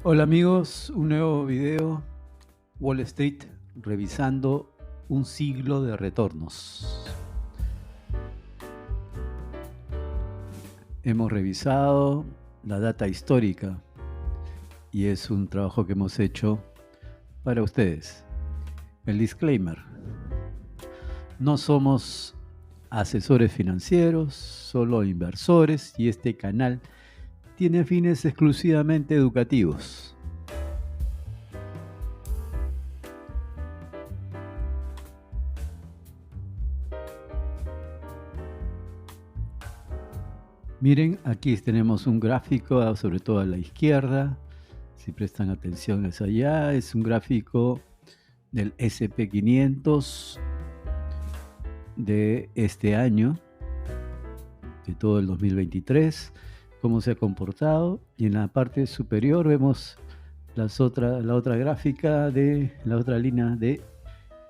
Hola amigos, un nuevo video, Wall Street revisando un siglo de retornos. Hemos revisado la data histórica y es un trabajo que hemos hecho para ustedes. El disclaimer: no somos asesores financieros, solo inversores, y este canal tiene fines exclusivamente educativos. Miren, aquí tenemos un gráfico, sobre todo a la izquierda. Si prestan atención es allá, es un gráfico del SP500 de este año, de todo el 2023, cómo se ha comportado, y en la parte superior vemos la otra gráfica de la otra línea de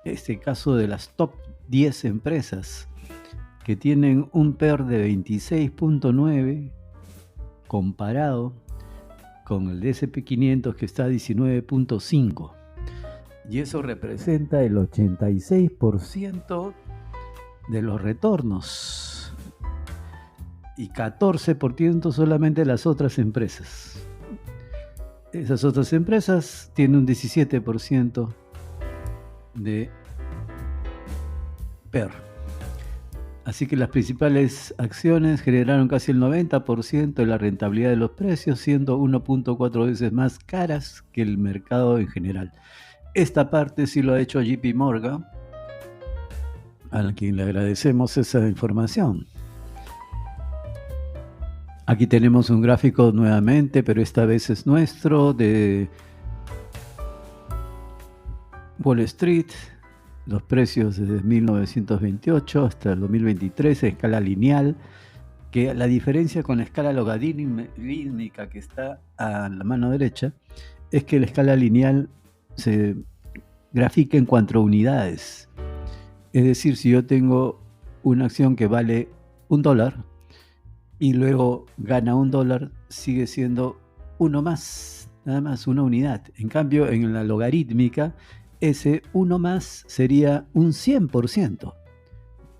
este caso de las top 10 empresas que tienen un PER de 26.9 comparado con el SP500 que está a 19.5, y eso representa el 86% de los retornos y 14% solamente las otras empresas. Esas otras empresas tienen un 17% de PER. Así que las principales acciones generaron casi el 90% de la rentabilidad de los precios, siendo 1.4 veces más caras que el mercado en general. Esta parte sí lo ha hecho JP Morgan, a quien le agradecemos esa información. Aquí tenemos un gráfico nuevamente, pero esta vez es nuestro, de Wall Street. Los precios desde 1928 hasta el 2023 en escala lineal, que la diferencia con la escala logarítmica que está a la mano derecha es que la escala lineal se grafica en 4 unidades. Es decir, si yo tengo una acción que vale $1 y luego gana $1, sigue siendo uno más, nada más una unidad. En cambio, en la logarítmica, ese 1 más sería un 100%.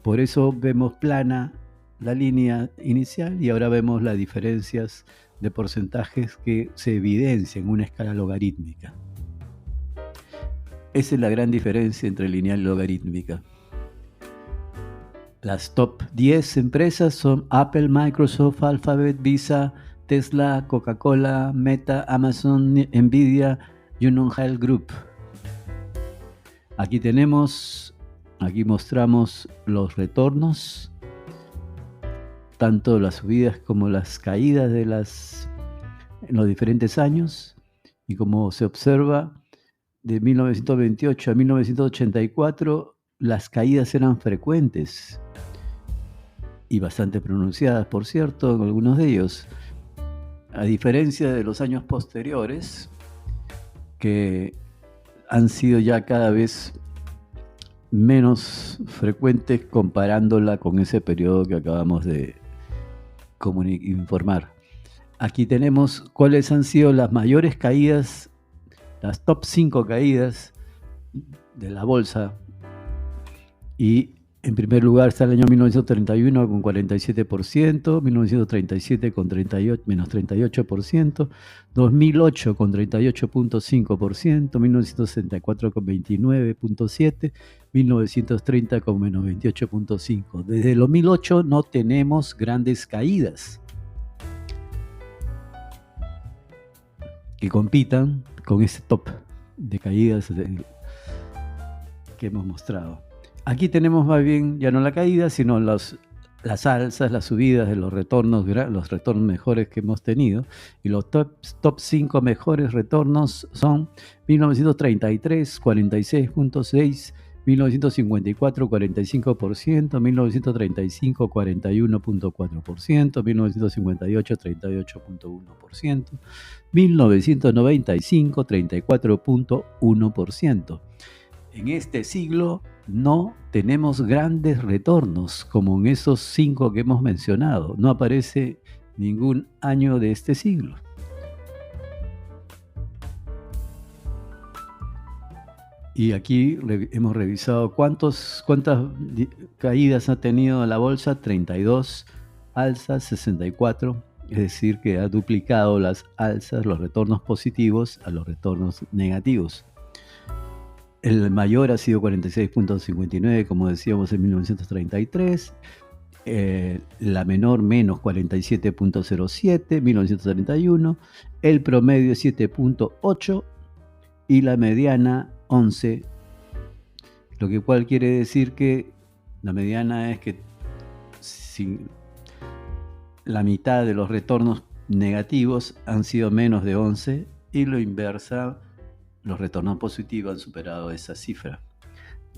Por eso vemos plana la línea inicial y ahora vemos las diferencias de porcentajes que se evidencian en una escala logarítmica. Esa es la gran diferencia entre lineal y logarítmica. Las top 10 empresas son Apple, Microsoft, Alphabet, Visa, Tesla, Coca-Cola, Meta, Amazon, Nvidia, Union Health Group. Aquí mostramos los retornos, tanto las subidas como las caídas en los diferentes años, y como se observa, de 1928 a 1984 las caídas eran frecuentes y bastante pronunciadas, por cierto, en algunos de ellos, a diferencia de los años posteriores, que han sido ya cada vez menos frecuentes comparándola con ese periodo que acabamos de informar. Aquí tenemos cuáles han sido las mayores caídas, las top 5 caídas de la bolsa. Y en primer lugar está el año 1931 con 47%, 1937 con menos 38%, 2008 con 38.5%, 1964 con 29.7%, 1930 con menos 28.5%. Desde el 2008 no tenemos grandes caídas que compitan con ese top de caídas que hemos mostrado. Aquí tenemos más bien ya no la caída, sino las alzas, las subidas de los retornos mejores que hemos tenido. Y los top 5 mejores retornos son 1933, 46.6%, 1954, 45%, 1935, 41.4%, 1958, 38.1%, 1995, 34.1%. En este siglo no tenemos grandes retornos como en esos 5 que hemos mencionado. No aparece ningún año de este siglo. Y aquí hemos revisado cuántas caídas ha tenido la bolsa: 32, alzas 64, es decir, que ha duplicado las alzas, los retornos positivos a los retornos negativos. El mayor ha sido 46.59, como decíamos, en 1933. La menor, menos 47.07, 1931. El promedio es 7.8 y la mediana 11, lo que cual quiere decir que la mediana es que si la mitad de los retornos negativos han sido menos de 11 y lo inversa, los retornos positivos han superado esa cifra.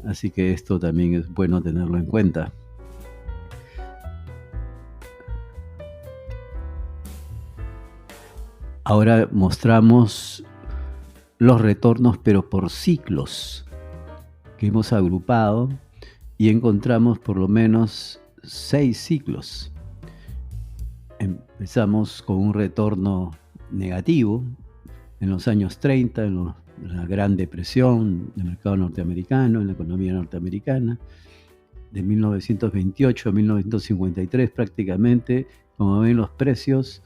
Así que esto también es bueno tenerlo en cuenta. Ahora mostramos los retornos, pero por ciclos, que hemos agrupado y encontramos por lo menos 6 ciclos. Empezamos con un retorno negativo en los años 30, en la Gran Depresión del mercado norteamericano, en la economía norteamericana. De 1928 a 1953 prácticamente, como ven, los precios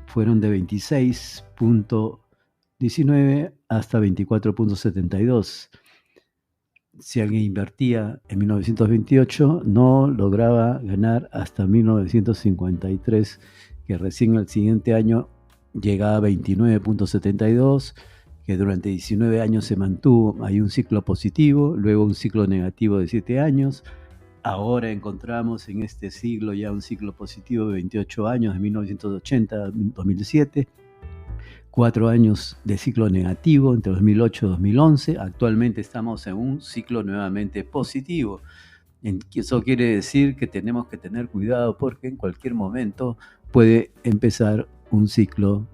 fueron de 26.19 hasta 24.72. Si alguien invertía en 1928, no lograba ganar hasta 1953, que recién el siguiente año llegaba a 29.72, que durante 19 años se mantuvo. Hay un ciclo positivo, luego un ciclo negativo de 7 años. Ahora encontramos en este siglo ya un ciclo positivo de 28 años, de 1980 a 2007. 4 años de ciclo negativo entre 2008 y 2011. Actualmente estamos en un ciclo nuevamente positivo. Eso quiere decir que tenemos que tener cuidado porque en cualquier momento puede empezar un ciclo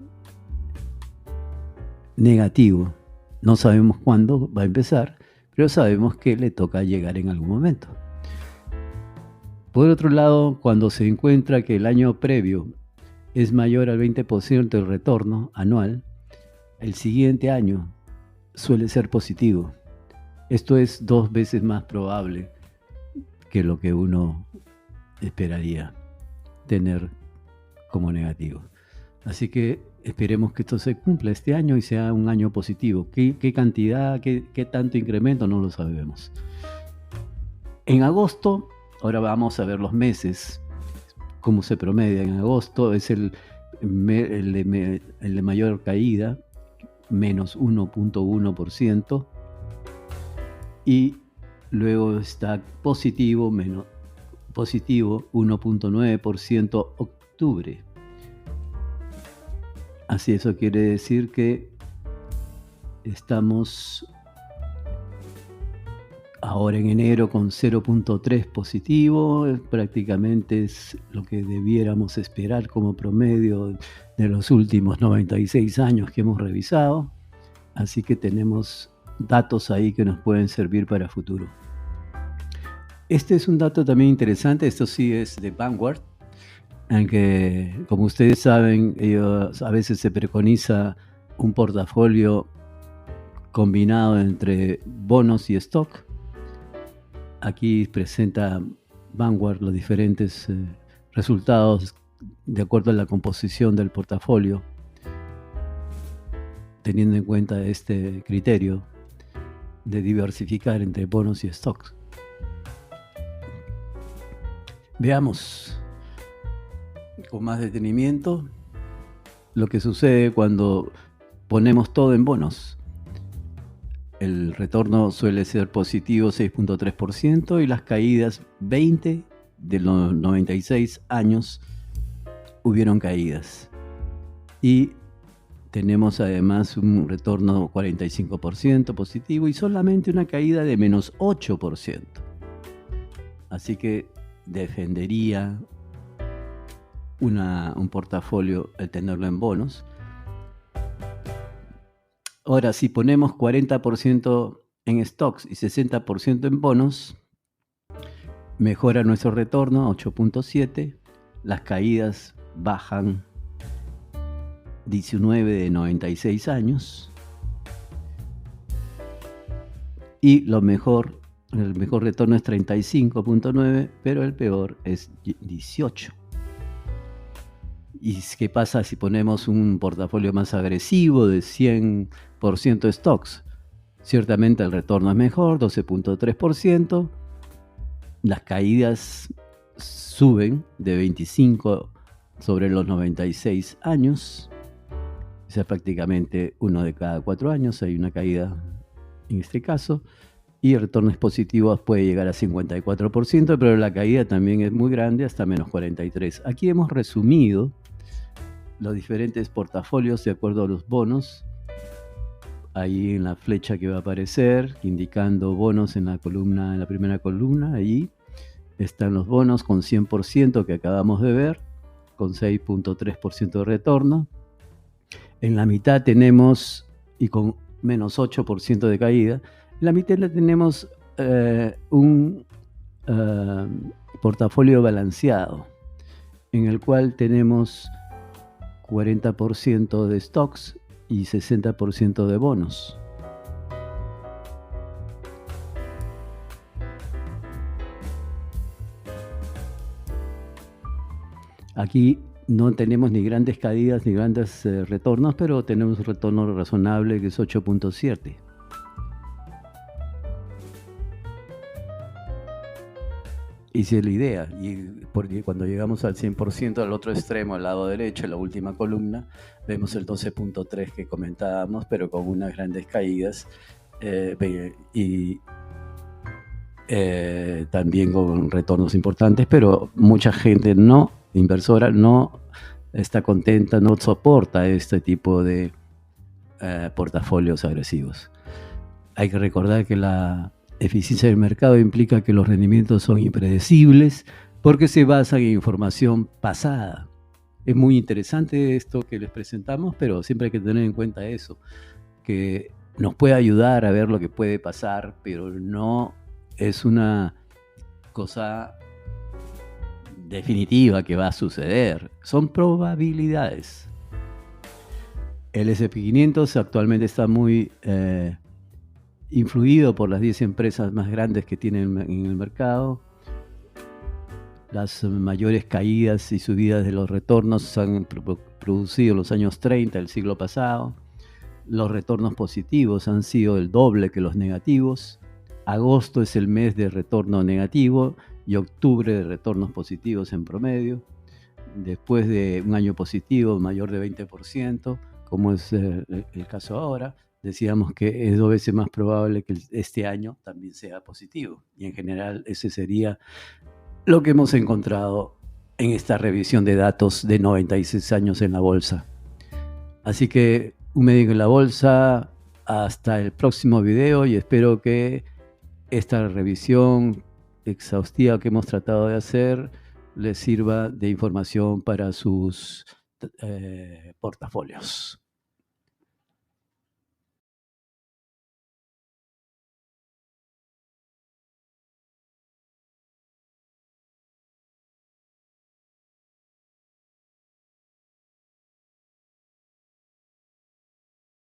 negativo. No sabemos cuándo va a empezar, pero sabemos que le toca llegar en algún momento. Por otro lado, cuando se encuentra que el año previo es mayor al 20% del retorno anual, el siguiente año suele ser positivo. Esto es 2 veces más probable que lo que uno esperaría tener como negativo. Así que esperemos que esto se cumpla este año y sea un año positivo. ¿Qué cantidad, qué tanto incremento? No lo sabemos. En agosto, ahora vamos a ver los meses, cómo se promedia. En agosto es el de mayor caída, menos 1.1%, y luego está positivo, 1.9% octubre. Así, eso quiere decir que estamos ahora en enero con 0.3 positivo, prácticamente es lo que debiéramos esperar como promedio de los últimos 96 años que hemos revisado. Así que tenemos datos ahí que nos pueden servir para futuro. Este es un dato también interesante, esto sí es de Vanguard, aunque como ustedes saben, a veces se preconiza un portafolio combinado entre bonos y stock. Aquí presenta Vanguard los diferentes resultados de acuerdo a la composición del portafolio, teniendo en cuenta este criterio de diversificar entre bonos y stocks. Veamos con más detenimiento lo que sucede cuando ponemos todo en bonos. El retorno suele ser positivo 6.3% y las caídas 20 de los 96 años hubieron caídas. Y tenemos además un retorno 45% positivo y solamente una caída de menos 8%. Así que defendería un portafolio al tenerlo en bonos. Ahora, si ponemos 40% en stocks y 60% en bonos, mejora nuestro retorno 8.7, las caídas bajan 19 de 96 años y el mejor retorno es 35.9, pero el peor es 18. ¿Y qué pasa si ponemos un portafolio más agresivo de 100% stocks? Ciertamente el retorno es mejor, 12.3%. Las caídas suben de 25 sobre los 96 años. O sea, prácticamente uno de cada 4 años hay una caída en este caso. Y retornos positivos puede llegar a 54%, pero la caída también es muy grande, hasta menos 43%. Aquí hemos resumido los diferentes portafolios de acuerdo a los bonos. Ahí en la flecha que va a aparecer, indicando bonos en la columna, en la primera columna, ahí están los bonos con 100% que acabamos de ver, con 6.3% de retorno. En la mitad tenemos, y con menos 8% de caída, en la mitad tenemos un portafolio balanceado, en el cual tenemos 40% de stocks y 60% de bonos. Aquí no tenemos ni grandes caídas ni grandes retornos, pero tenemos un retorno razonable que es 8.7. Y esa es la idea, porque cuando llegamos al 100% al otro extremo, al lado derecho, en la última columna, vemos el 12.3 que comentábamos, pero con unas grandes caídas y también con retornos importantes, pero mucha gente inversora no está contenta, no soporta este tipo de portafolios agresivos. Hay que recordar que la eficiencia del mercado implica que los rendimientos son impredecibles porque se basan en información pasada. Es muy interesante esto que les presentamos, pero siempre hay que tener en cuenta eso, que nos puede ayudar a ver lo que puede pasar, pero no es una cosa definitiva que va a suceder. Son probabilidades. El S&P 500 actualmente está muy influido por las 10 empresas más grandes que tienen en el mercado. Las mayores caídas y subidas de los retornos se han producido en los años 30 del siglo pasado. Los retornos positivos han sido el doble que los negativos. Agosto es el mes de retorno negativo y octubre de retornos positivos en promedio. Después de un año positivo mayor de 20%, como es el caso ahora, decíamos que es 2 veces más probable que este año también sea positivo. Y en general ese sería lo que hemos encontrado en esta revisión de datos de 96 años en la bolsa. Así que un médico en la bolsa, hasta el próximo video, y espero que esta revisión exhaustiva que hemos tratado de hacer les sirva de información para sus portafolios.